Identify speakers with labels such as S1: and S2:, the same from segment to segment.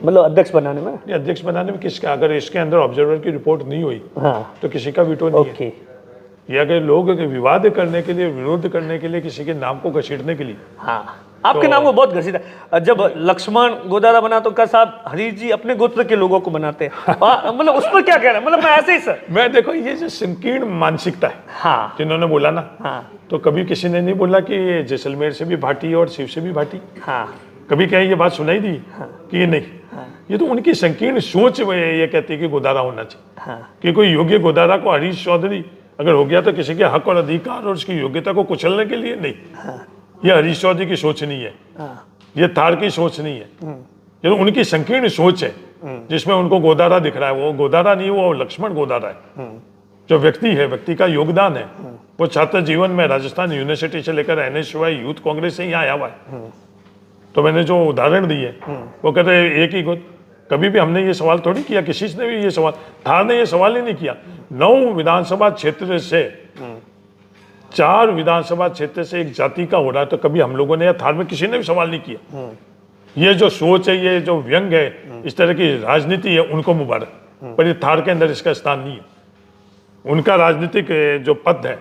S1: मतलब अध्यक्ष बनाने में?
S2: ये अध्यक्ष बनाने में किसका, अगर इसके अंदर ऑब्जर्वर की रिपोर्ट नहीं हुई तो किसी का वीटो नहीं है। ये अगर लोग विवाद करने के लिए, विरोध करने के लिए, किसी के नाम को घसीटने के लिए,
S1: आपके नाम को बहुत घसीटा। जब लक्ष्मण गोदारा बना तो क्या साहब हरीश जी अपने गोत्र के लोगों को बनाते हैं, मतलब उस पर क्या कह रहे हैं? मतलब मैं ऐसे ही सर,
S2: मैं देखो ये जो संकीर्ण मानसिकता है जिन्होंने बोला ना, तो कभी किसी ने नहीं बोला कि ये जैसलमेर से भी भाटी और शिव से भी भाटी। कभी क्या ये बात सुनाई दी कि ये नहीं, ये तो उनकी संकीर्ण सोच ये कहती है कि गोदारा होना चाहिए, कि कोई योग्य गोदारा को हरीश चौधरी अगर हो गया तो किसी के हक और अधिकार और उसकी योग्यता को कुचलने के लिए नहीं। ये हरीश चौधरी की सोच नहीं है, ये थार की सोच नहीं है, ये उनकी संकीर्ण सोच है जिसमें उनको गोदारा दिख रहा है। वो गोदारा नहीं, वो लक्ष्मण गोदारा है। जो व्यक्ति है, व्यक्ति का योगदान है, वो छात्र जीवन में राजस्थान यूनिवर्सिटी से लेकर NSY यूथ कांग्रेस से यहाँ आया हुआ है। तो मैंने जो उदाहरण दिए वो कहते हैं एक ही गोद। कभी भी हमने ये सवाल थोड़ी किया, किसी ने भी ये सवाल, थार ने ये सवाल ही नहीं किया। 9 विधानसभा क्षेत्र से 4 विधानसभा क्षेत्र से एक जाति का हो रहा है, तो कभी हम लोगों ने या थार में किसी ने भी सवाल नहीं किया। ये जो सोच है, ये जो व्यंग है, इस तरह की राजनीति है, उनको मुबारक, पर ये थार के अंदर इसका स्थान नहीं है। उनका राजनीतिक जो पद है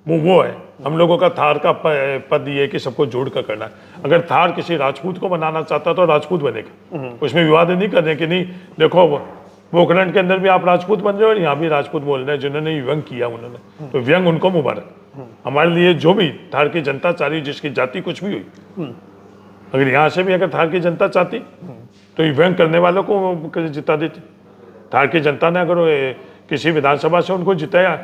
S2: वो है। हम लोगों का थार का पद ये है कि सबको जोड़ कर करना है। अगर थार किसी राजपूत को बनाना चाहता तो राजपूत बनेगा, उसमें विवाद नहीं करने कि नहीं देखो पोखरण के अंदर भी आप राजपूत बन रहे हो और यहाँ भी राजपूत बोल रहे हैं, जिन्होंने व्यंग किया उन्होंने, तो व्यंग उनको मुबारक। हमारे लिए जो भी थार की जनता चाह रही, जिसकी जाति कुछ भी हुई, अगर यहाँ से भी अगर थार की जनता चाहती तो ये व्यंग करने वालों को जिता देती। थार की जनता ने अगर किसी विधानसभा से उनको जिताया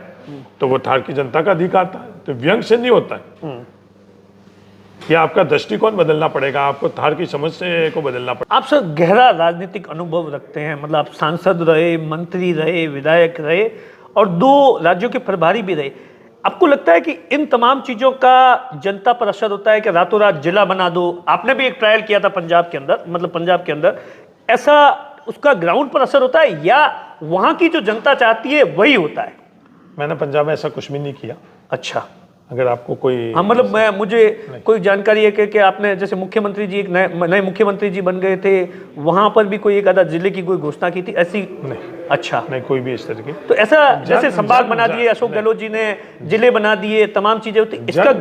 S2: तो वो थार की जनता का अधिकार था। तो व्यंग से नहीं होता है, ये आपका दृष्टिकोण बदलना पड़ेगा, आपको थार की समझ को बदलना पड़ेगा।
S1: आप सर गहरा राजनीतिक अनुभव रखते हैं, मतलब आप सांसद रहे, मंत्री रहे, विधायक रहे और 2 राज्यों के प्रभारी भी रहे। आपको लगता है कि इन तमाम चीजों का जनता पर असर होता है कि रातों रात जिला बना दो? आपने भी एक ट्रायल किया था पंजाब के अंदर, मतलब पंजाब के अंदर, ऐसा उसका ग्राउंड पर असर होता है या वहां की जो जनता चाहती है वही होता है?
S2: मैंने पंजाब में ऐसा कुछ भी नहीं किया।
S1: अच्छा,
S2: अगर आपको कोई
S1: मतलब मुझे कोई जानकारी है कि आपने जैसे मुख्यमंत्री जी एक नए मुख्यमंत्री जी बन गए थे, वहां पर भी कोई एक आधा जिले की कोई घोषणा की थी ऐसी?
S2: नहीं।
S1: अच्छा,
S2: नहीं, कोई भी इस तरह की।
S1: तो ऐसा जैसे संभाग बना दिए अशोक गहलोत जी ने, जिले बना दिए, तमाम चीजें होती, इसका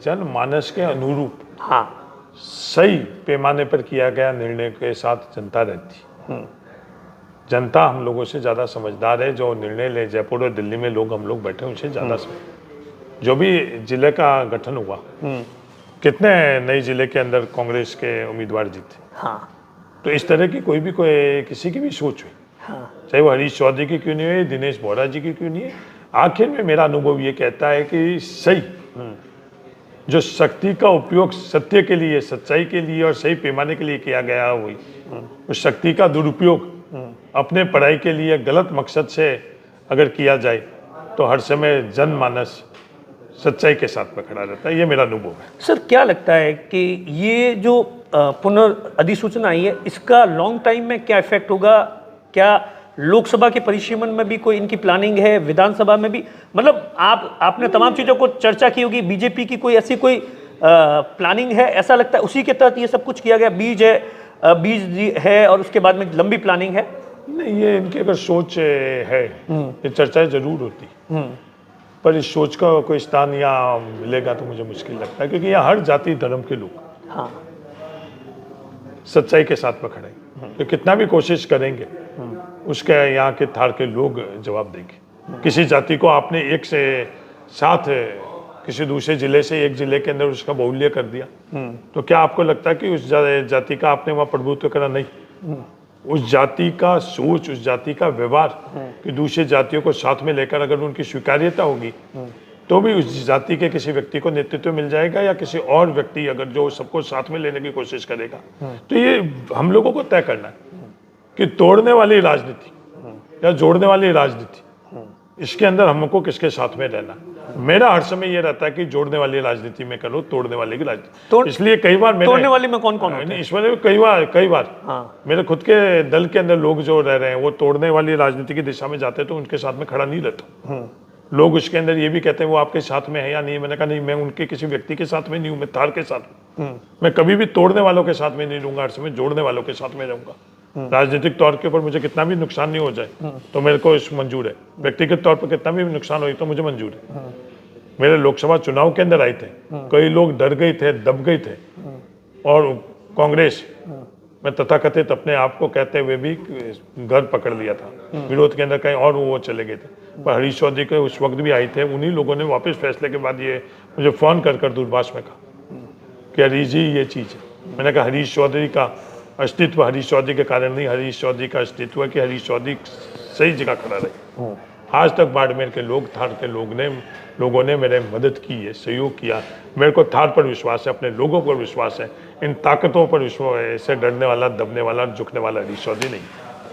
S2: जनमानस के अनुरूप सही पैमाने पर किया गया निर्णय के साथ जनता रहती। जनता हम लोगों से ज्यादा समझदार है। जो निर्णय ले जयपुर और दिल्ली में लोग हम लोग बैठे उनसे ज्यादा जो भी जिले का गठन हुआ, कितने नए जिले के अंदर कांग्रेस के उम्मीदवार जीते। तो इस तरह की कोई किसी की भी सोच हुई, चाहे वो हरीश चौधरी की क्यों नहीं हुई, दिनेश बोहरा जी की क्यों नहीं है, आखिर में मेरा अनुभव ये कहता है कि सही जो शक्ति का उपयोग सत्य के लिए, सच्चाई के लिए और सही पैमाने के लिए किया गया हुई, उस शक्ति का दुरुपयोग अपने पढ़ाई के लिए गलत मकसद से अगर किया जाए तो हर समय जनमानस सच्चाई के साथ में खड़ा रहता है। ये मेरा अनुभव है।
S1: सर क्या लगता है कि ये जो पुनर्अधिसूचना आई है, इसका लॉन्ग टाइम में क्या इफेक्ट होगा? क्या लोकसभा के परिसीमन में भी कोई इनकी प्लानिंग है, विधानसभा में भी? मतलब आपने तमाम चीजों को चर्चा की होगी, बीजेपी की कोई ऐसी कोई प्लानिंग है? ऐसा लगता है उसी के तहत ये सब कुछ किया गया, बीज है और उसके बाद में लंबी प्लानिंग है?
S2: नहीं, ये इनकी अगर सोच है, ये चर्चाएं जरूर होती, पर इस सोच का कोई स्थान यहाँ मिलेगा तो मुझे मुश्किल लगता है, क्योंकि यहाँ हर जाति धर्म के लोग सच्चाई के साथ में खड़े हैं। तो कितना भी कोशिश करेंगे उसके यहाँ के थार के लोग जवाब देंगे। किसी जाति को आपने एक से साथ किसी दूसरे जिले से एक जिले के अंदर उसका बाहुल्य कर दिया, तो क्या आपको लगता है कि उस जाति का आपने वहाँ प्रभुत्व करा? नहीं, उस जाति का सोच, उस जाति का व्यवहार कि दूसरी जातियों को साथ में लेकर अगर उनकी स्वीकार्यता होगी तो भी उस जाति के किसी व्यक्ति को नेतृत्व मिल जाएगा, या किसी और व्यक्ति अगर जो सबको साथ में लेने की कोशिश करेगा। तो ये हम लोगों को तय करना है कि तोड़ने वाली राजनीति या जोड़ने वाली राजनीति, इसके अंदर हमको किसके साथ में रहना। मेरा हर समय ये रहता है कि जोड़ने वाली राजनीति में करो, तोड़ने वाले की राजनीति। इसलिए कई बार
S1: तोड़ने वाले में कौन कौन होते हैं?
S2: इसमें कई बार मेरे खुद के दल के अंदर लोग जो रह रहे हैं वो तोड़ने वाली राजनीति की दिशा में जाते हैं, तो उनके साथ में खड़ा नहीं रहता। लोग उसके अंदर ये भी कहते हैं वो आपके साथ में है या नहीं। मैंने कहा नहीं, मैं उनके किसी व्यक्ति के साथ में नहीं हूँ, मैं थार के साथ हूँ। मैं कभी भी तोड़ने वालों के साथ में नहीं रहूंगा, हर समय जोड़ने वालों के साथ में रहूंगा। राजनीतिक तौर के ऊपर मुझे कितना भी नुकसान नहीं हो जाए तो मेरे को इस मंजूर है, व्यक्तिगत तौर पर कितना भी नुकसान हो तो मुझे मंजूर है। मेरे लोकसभा चुनाव के अंदर आए थे, कई लोग डर गए थे, दब गए थे, और कांग्रेस में तथाकथित अपने आप को कहते हुए भी घर पकड़ लिया था, विरोध के अंदर कहीं और वो चले गए थे। पर हरीश चौधरी के उस वक्त भी आए थे, उन्हीं लोगों ने वापस फैसले के बाद ये मुझे फोन कर दूरभाष में कहा कि हरीश जी ये चीज़ है। मैंने कहा हरीश चौधरी का अस्तित्व हरीश चौधरी के कारण नहीं, हरीश चौधरी का अस्तित्व है कि हरीश चौधरी सही जगह खड़ा रहे। आज तक बाड़मेर के लोग, थार के लोगों ने मेरे मदद की है, सहयोग किया। मेरे को थार पर विश्वास है, अपने लोगों पर विश्वास है, इन ताकतों पर विश्वास है। इससे डरने वाला, दबने वाला, झुकने वाला हरीश चौधरी नहीं।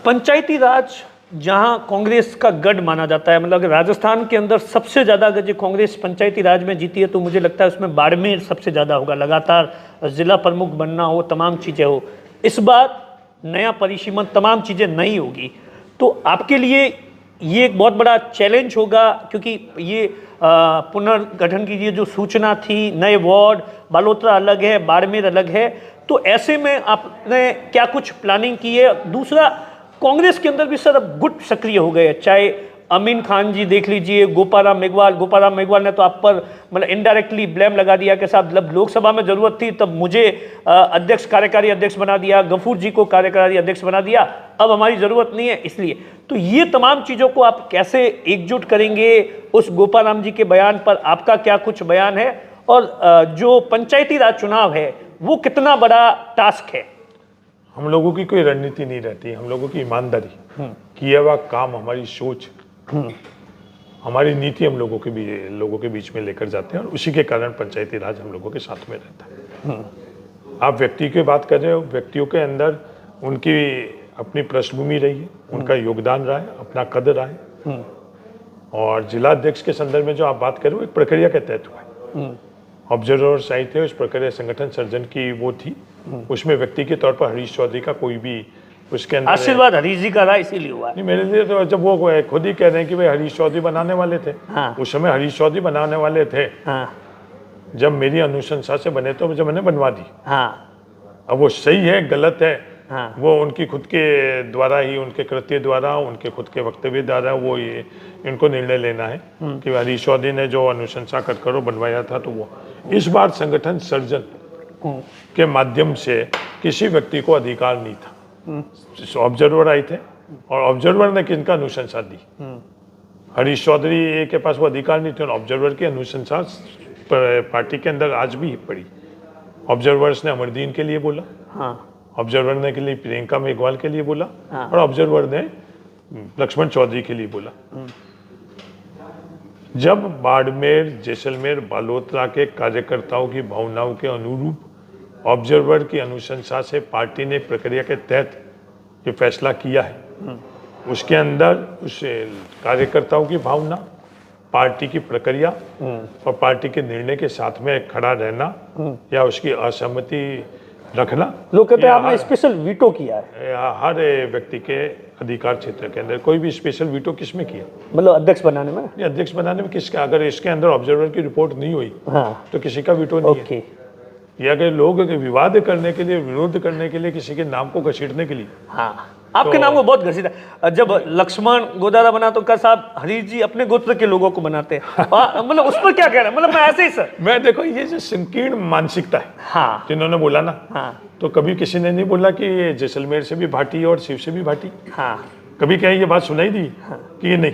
S1: पंचायती राज जहां कांग्रेस का गढ़ माना जाता है, मतलब राजस्थान के अंदर सबसे ज़्यादा अगर जो कांग्रेस पंचायती राज में जीती है तो मुझे लगता है उसमें बाड़मेर सबसे ज़्यादा होगा। लगातार जिला प्रमुख बनना हो, तमाम चीज़ें हो, इस बार नया परिसीमन, तमाम चीज़ें नई होगी। तो आपके लिए ये एक बहुत बड़ा चैलेंज होगा, क्योंकि ये पुनर्गठन की ये जो सूचना थी, नए वार्ड, बालोतरा अलग है, बाड़मेर अलग है, तो ऐसे में आपने क्या कुछ प्लानिंग की है? दूसरा, कांग्रेस के अंदर भी सर अब गुट सक्रिय हो गए, चाहे अमीन खान जी देख लीजिए, गोपाराम मेघवाल ने तो आप पर मतलब इनडायरेक्टली ब्लेम लगा दिया कि साहब जब लोकसभा में जरूरत थी तब मुझे कार्यकारी अध्यक्ष बना दिया, गफूर जी को कार्यकारी अध्यक्ष बना दिया, अब हमारी जरूरत नहीं है इसलिए। तो ये तमाम चीज़ों को आप कैसे एकजुट करेंगे? उस गोपाराम जी के बयान पर आपका क्या कुछ बयान है? और जो पंचायती राज चुनाव है वो कितना बड़ा टास्क है?
S2: हम लोगों की कोई रणनीति नहीं रहती, हम लोगों की ईमानदारी, किया हुआ काम, हमारी सोच, हमारी नीति हम लोगों के बीच में लेकर जाते हैं, और उसी के कारण पंचायती राज हम लोगों के साथ में रहता है। आप व्यक्ति की बात कर रहे हो, व्यक्तियों के अंदर उनकी अपनी पृष्ठभूमि रही है, उनका योगदान रहा है, अपना कद रहा है, और जिला अध्यक्ष के संदर्भ में जो आप बात कर रहे हो एक प्रक्रिया के तहत हुआ है। ऑब्जर्वर्स आए थे, उस प्रक्रिया संगठन सर्जन की वो थी, उसमें व्यक्ति के तौर पर हरीश चौधरी का कोई भी उसके अंदर
S1: आशीर्वाद हरीश जी का रहा इसीलिए हुआ
S2: नहीं। मेरे लिए तो जब वो खुद ही कह रहे हैं कि भाई हरीश चौधरी बनाने वाले थे, उस समय हरीश चौधरी बनाने वाले थे, जब मेरी अनुशंसा से बने तो जब मैंने बनवा दी। अब वो सही है गलत है, वो उनकी खुद के द्वारा ही, उनके कृत्य द्वारा, उनके खुद के वक्तव्य द्वारा वो ये इनको निर्णय लेना है कि हरीश चौधरी ने जो अनुशंसा कर करो बनवाया था। तो वो इस बार संगठन सर्जन के माध्यम से किसी व्यक्ति को अधिकार नहीं था। ऑब्जर्वर आए थे और ऑब्जर्वर ने किनका अनुशंसा दी, हरीश चौधरी के पास वो अधिकार नहीं थे। ऑब्जर्वर की अनुशंसा पार्टी के अंदर आज भी पड़ी। ऑब्जर्वर्स ने अमरदीन के लिए बोला, ऑब्जर्वर ने के लिए प्रियंका मेघवाल के लिए बोला, और ऑब्जर्वर ने लक्ष्मण चौधरी के लिए बोला। जब बाड़मेर, जैसलमेर, बालोतरा के कार्यकर्ताओं की भावनाओं के अनुरूप ऑब्जर्वर की अनुशंसा से पार्टी ने प्रक्रिया के तहत जो फैसला किया है, उसके अंदर उस कार्यकर्ताओं की भावना, पार्टी की प्रक्रिया और पार्टी के निर्णय के साथ में खड़ा रहना या उसकी असहमति रखना,
S1: लोग कहते हैं आपने स्पेशल वीटो किया है।
S2: हर व्यक्ति के अधिकार क्षेत्र के अंदर कोई भी स्पेशल वीटो किसमें किया,
S1: मतलब अध्यक्ष बनाने में?
S2: अध्यक्ष बनाने में किसका, अगर इसके अंदर ऑब्जर्वर की रिपोर्ट नहीं हुई तो किसी का वीटो नहीं है। या अगर लोग विवाद करने के लिए, विरोध करने के लिए, किसी के नाम को घसीटने के लिए,
S1: आपके नाम को बहुत घसीटा। जब लक्ष्मण गोदारा बना तो कहा साहब हरीश जी अपने गोत्र के लोगों को बनाते हैं, मतलब उस पर क्या कह रहे हैं? मतलब मैं ऐसे ही सर,
S2: मैं देखो ये जो संकीर्ण मानसिकता है जिन्होंने बोला ना, तो कभी किसी ने नहीं बोला कि ये जैसलमेर से भी भाटी और शिव से भी भाटी, कभी कहीं ये बात सुनाई दी कि ये नहीं,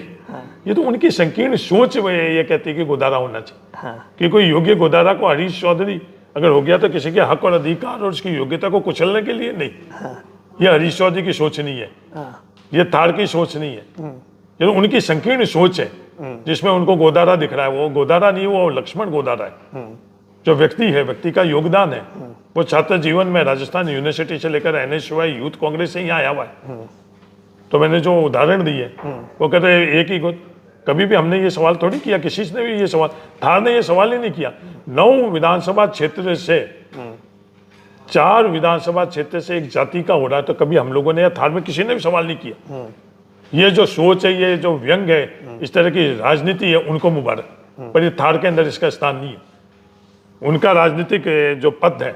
S2: ये तो उनकी संकीर्ण सोच ये कहती है कि गोदारा होना चाहिए, कि कोई योग्य गोदारा को हरीश चौधरी अगर हो गया तो किसी के हक और अधिकार और उसकी योग्यता को कुचलने के लिए नहीं। ये हरीश चौधरी की सोच नहीं है, ये थार की सोच नहीं है, ये तो उनकी संकीर्ण सोच है जिसमें उनको गोदारा दिख रहा है। वो गोदारा नहीं, वो लक्ष्मण गोदारा है। जो व्यक्ति है, व्यक्ति का योगदान है, वो छात्र जीवन में राजस्थान यूनिवर्सिटी से लेकर NSY यूथ कांग्रेस से यहाँ आया हुआ है। तो मैंने जो उदाहरण दिए वो कहते हैं एक ही गोद। कभी भी हमने ये सवाल थोड़ी किया, किसी ने भी ये सवाल, थार ने ये सवाल ही नहीं किया। 9 विधानसभा क्षेत्र से, 4 विधानसभा क्षेत्र से एक जाति का हो रहा है, तो कभी हम लोगों ने या थार में किसी ने भी सवाल नहीं किया। ये जो सोच है, ये जो व्यंग है, इस तरह की राजनीति है, उनको मुबारक, पर ये थार के अंदर इसका स्थान नहीं है। उनका राजनीतिक जो पद है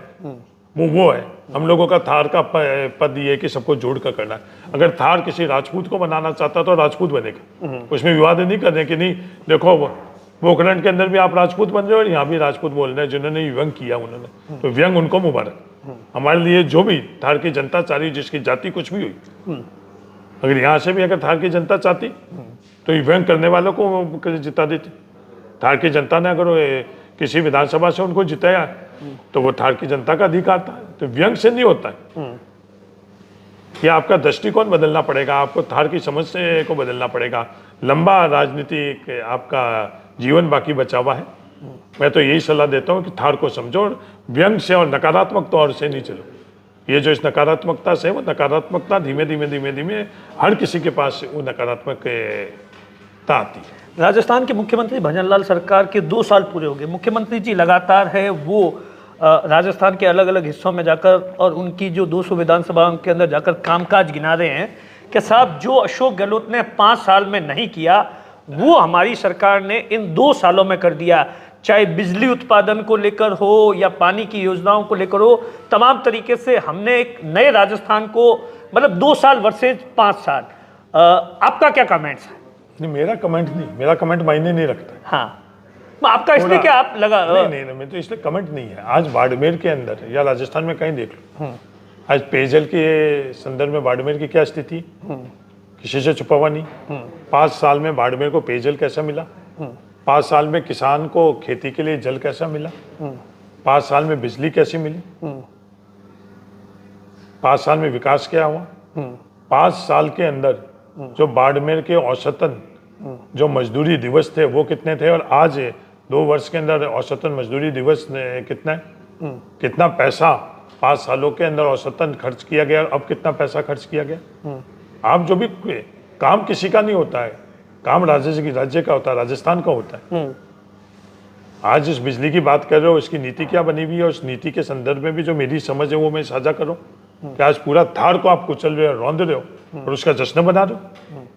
S2: वो है। हम लोगों का थार का पद ये है कि सबको जोड़ कर करना है। अगर थार किसी राजपूत को बनाना चाहता तो राजपूत बनेगा, उसमें विवाद नहीं करने कि नहीं देखो पोखरण के अंदर भी आप राजपूत बन रहे हो और यहाँ भी राजपूत बोल रहे हैं जिन्होंने व्यंग किया उन्होंने, तो व्यंग उनको मुबारक। हमारे लिए जो भी थार की जनता चाह रही, जिसकी जाति कुछ भी हुई, अगर यहाँ से भी अगर थार की जनता चाहती तो ये व्यंग करने वालों को जिता देती। थार की जनता ने अगर किसी विधानसभा से उनको जिताया तो वो थार की जनता का अधिकार था। तो व्यंग से नहीं होता है, ये आपका दृष्टिकोण बदलना पड़ेगा, आपको थार की समझ से को बदलना पड़ेगा। लंबा राजनीतिक आपका जीवन बाकी बचा हुआ है। मैं तो यही सलाह देता हूँ कि थार को समझो और व्यंग से और नकारात्मक तौर से नहीं चलो। ये जो इस नकारात्मकता से, वो नकारात्मकता धीमे धीमे हर किसी के पास वो नकारात्मकता आती है।
S1: राजस्थान के मुख्यमंत्री भजनलाल सरकार के 2 साल पूरे हो गए। मुख्यमंत्री जी लगातार है वो राजस्थान के अलग अलग हिस्सों में जाकर और उनकी जो 200 विधानसभाओं के अंदर जाकर कामकाज गिना रहे हैं कि साहब जो अशोक गहलोत ने 5 साल में नहीं किया वो हमारी सरकार ने इन 2 सालों में कर दिया। चाहे बिजली उत्पादन को लेकर हो या पानी की योजनाओं को लेकर हो, तमाम तरीके से हमने एक नए राजस्थान को, मतलब 2 साल वर्सेज 5 साल। आपका क्या कमेंट्स है?
S2: नहीं, मेरा कमेंट नहीं, मेरा कमेंट मायने नहीं रखता।
S1: हाँ, आपका इसलिए क्या आप लगा?
S2: नहीं, मैं तो इसलिए कमेंट नहीं है। आज बाड़मेर के अंदर या राजस्थान में कहीं देख लो, आज पेयजल के संदर्भ में बाड़मेर की क्या स्थिति, किसी से छुपा हुआ नहीं। 5 साल में बाड़मेर को पेयजल कैसा मिला, 5 साल में किसान को खेती के लिए जल कैसा मिला, 5 साल में बिजली कैसी मिली, 5 साल में विकास क्या हुआ। 5 साल के अंदर जो बाड़मेर के औसतन जो मजदूरी दिवस थे वो कितने थे, और आज 2 वर्ष के अंदर औसतन मजदूरी दिवस कितना है, कितना पैसा 5 सालों के अंदर औसतन खर्च किया गया, और अब कितना पैसा खर्च किया गया। आप जो भी काम किसी का नहीं होता है, काम राज्य का होता है, राजस्थान का होता है। आज इस बिजली की बात कर रहे हो, इसकी नीति क्या बनी हुई है, उस नीति के संदर्भ में भी जो मेरी समझ है वो मैं साझा करूं कि आज पूरा थार को आप कुचल रहे हो, रौंद रहे हो और उसका जश्न बना रहे हो।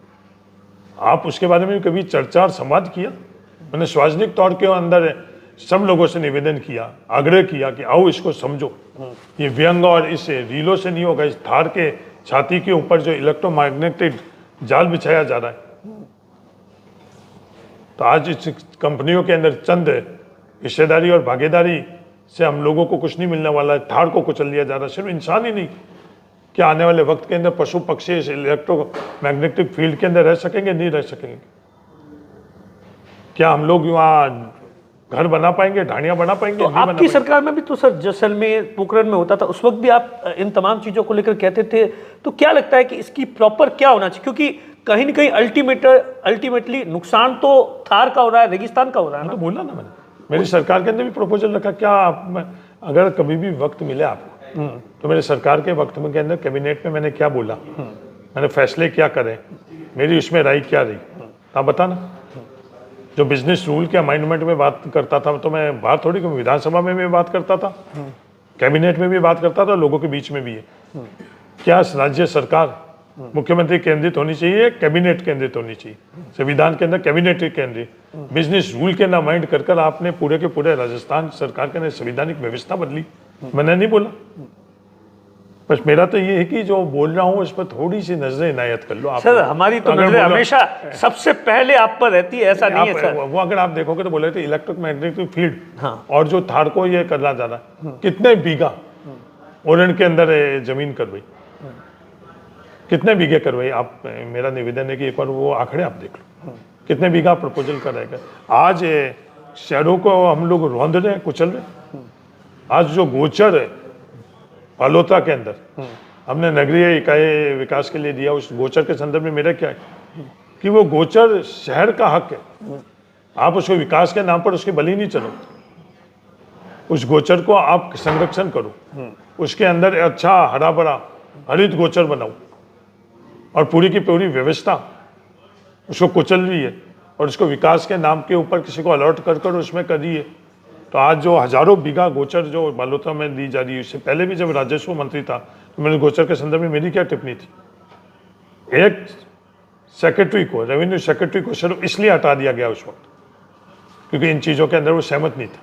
S2: आप उसके बारे में कभी चर्चा और संवाद किया? मैंने सार्वजनिक तौर के अंदर सब लोगों से निवेदन किया, आग्रह किया कि आओ इसको समझो, ये व्यंग और इस रीलों से नहीं होगा। इस थार के छाती के ऊपर जो इलेक्ट्रोमैग्नेटिक जाल बिछाया जा रहा है, तो आज इस कंपनियों के अंदर चंद हिस्सेदारी और भागीदारी से हम लोगों को कुछ नहीं मिलने वाला है। थार को कुचल लिया जा रहा है। सिर्फ इंसान ही नहीं, क्या आने वाले वक्त के अंदर पशु पक्षी इस इलेक्ट्रोमैग्नेटिक फील्ड के अंदर रह सकेंगे? नहीं रह सकेंगे। क्या हम लोग वहाँ घर बना पाएंगे, ढाणियाँ बना पाएंगे?
S1: तो आपकी सरकार में भी तो सर जैसलमेर पोखरण में होता था, उस वक्त भी आप इन तमाम चीज़ों को लेकर कहते थे। तो क्या लगता है कि इसकी प्रॉपर क्या होना चाहिए? क्योंकि कहीं ना कहीं अल्टीमेटली नुकसान तो थार का हो रहा है, रेगिस्तान का हो रहा है ना।
S2: तो बोला ना मैंने, मेरी सरकार के अंदर भी प्रपोजल रखा। क्या अगर कभी भी वक्त मिले आपको तो मेरे सरकार के वक्त में के अंदर कैबिनेट में मैंने क्या बोला, मैंने फैसले क्या करे, मेरी उसमें राय क्या रही, आप बताना। जो बिजनेस रूल के अमेंडमेंट में बात करता था तो मैं बात थोड़ी, विधानसभा में भी बात करता था, कैबिनेट में भी बात करता था, लोगों के बीच में भी है। क्या राज्य सरकार मुख्यमंत्री केंद्रित होनी चाहिए, कैबिनेट केंद्रित होनी चाहिए? संविधान के अंदर कैबिनेट केंद्रित, बिजनेस रूल के अमेंड कर कर आपने पूरे के पूरे राजस्थान सरकार के संवैधानिक व्यवस्था बदली। मैंने नहीं बोला, बस मेरा तो ये है कि जो बोल रहा हूँ उस पर थोड़ी सी नजरें इनायत कर लो आप।
S1: सर हमारी तो नजरें हमेशा सबसे पहले आप पर रहती है, ऐसा नहीं है सर।
S2: वो अगर आप देखोगे तो बोले थे इलेक्ट्रोमैग्नेटिक फील्ड, हाँ। और जो थार को ये करना जा रहा है, कितने बीघा ओरण के अंदर जमीन करवाई, कितने बीघे करवाई? आप, मेरा निवेदन है कि एक बार वो आंकड़े आप देख लो, कितने बीघा प्रपोजल कर रहे हैं। आज शहरों को हम लोग रौंद रहे हैं, कुचल रहे हैं। आज जो गोचर है बालोतरा के अंदर हमने नगरीय इकाई विकास के लिए दिया, उस गोचर के संदर्भ में मेरा क्या है कि वो गोचर शहर का हक है। आप उसको विकास के नाम पर उसके बलि नहीं चलो, उस गोचर को आप संरक्षण करो, उसके अंदर अच्छा हरा भरा हरित गोचर बनाओ, और पूरी की पूरी व्यवस्था उसको कुचल रही है और उसको विकास के नाम के ऊपर किसी को अलर्ट कर कर उसमें कर रही है। तो आज जो हजारों बीघा गोचर जो बालोतरा में दी जा रही है, इससे पहले भी जब राजस्व मंत्री था तो मैंने गोचर के संदर्भ में मेरी क्या टिप्पणी थी? एक सेक्रेटरी को, रेवेन्यू सेक्रेटरी को सिर्फ इसलिए हटा दिया गया उस वक्त क्योंकि इन चीज़ों के अंदर वो सहमत नहीं था।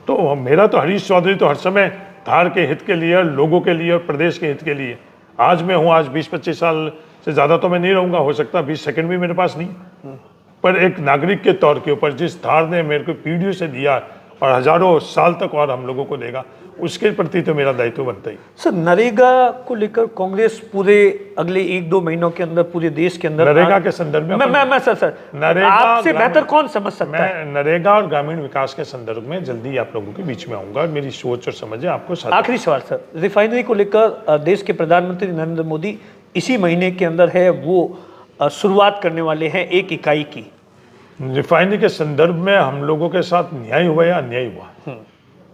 S2: तो मेरा तो हरीश चौधरी तो हर समय धार के हित के लिए, लोगों के लिए और प्रदेश के हित के लिए। आज मैं हूँ, आज 20-25 साल से ज़्यादा तो मैं नहीं रहूँगा, हो सकता 20 सेकंड भी मेरे पास नहीं, पर एक नागरिक के तौर के ऊपर जिस धार ने मेरे को पीढ़ियों से दिया और हजारों साल तक और हम लोगों को देगा, उसके प्रति तो मेरा दायित्व बनता ही।
S1: सर, नरेगा को लेकर कांग्रेस पूरे अगले 1-2 महीनों के अंदर पूरे देश के अंदर
S2: नरेगा के संदर्भ में
S1: मैं सर
S2: नरेगा
S1: आपसे बेहतर कौन समझ सकता है?
S2: मैं नरेगा और ग्रामीण विकास के संदर्भ में जल्दी आप लोगों के बीच में आऊंगा और मेरी सोच और समझ आपको साथ।
S1: आखिरी सवाल सर, रिफाइनरी को लेकर देश के प्रधानमंत्री नरेंद्र मोदी इसी महीने के अंदर है वो शुरुआत करने वाले हैं एक इकाई की।
S2: रिफाइनरी के संदर्भ में हम लोगों के साथ न्याय हुआ या अन्याय हुआ,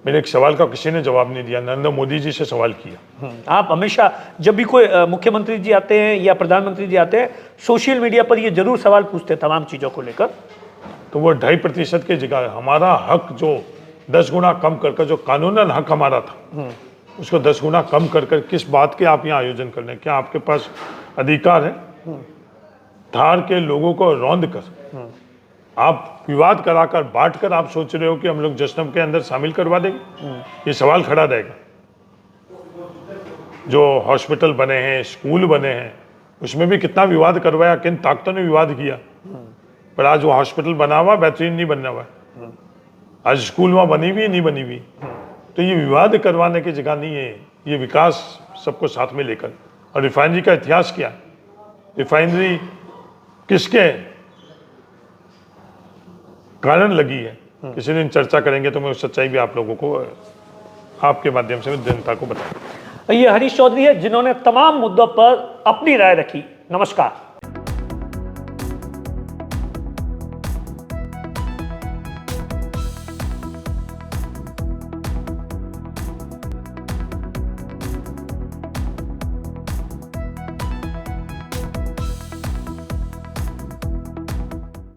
S2: मेरे एक सवाल का किसी ने जवाब नहीं दिया। नरेंद्र मोदी जी से सवाल किया।
S1: आप हमेशा जब भी कोई मुख्यमंत्री जी आते हैं या प्रधानमंत्री जी आते हैं, सोशल मीडिया पर ये जरूर सवाल पूछते हैं तमाम चीजों को लेकर।
S2: तो वो 2.5% की जगह हमारा हक जो 10 गुना कम कर जो कानूनन हक हमारा था, उसको 10 गुना कम कर किस बात के आप यहाँ आयोजन कर रहे हैं? क्या आपके पास अधिकार है? धार के लोगों को रौंद कर, आप विवाद कराकर बांट कर आप सोच रहे हो कि हम लोग जश्न के अंदर शामिल करवा देंगे? ये सवाल खड़ा रहेगा। जो हॉस्पिटल बने हैं, स्कूल बने हैं, उसमें भी कितना विवाद करवाया, किन ताकतों ने विवाद किया, पर आज वो हॉस्पिटल बना हुआ बेहतरीन नहीं बनना हुआ, आज स्कूल वहाँ बनी हुई नहीं बनी हुई। तो ये विवाद करवाने की जगह नहीं है, ये विकास सबको साथ में लेकर। और रिफाइनरी का इतिहास क्या? रिफाइनरी किसके कारण लगी है, किसी दिन चर्चा करेंगे तो मैं उस सच्चाई भी आप लोगों को आपके माध्यम से जनता को बताऊं।
S1: ये हरीश चौधरी है जिन्होंने तमाम मुद्दों पर अपनी राय रखी। नमस्कार।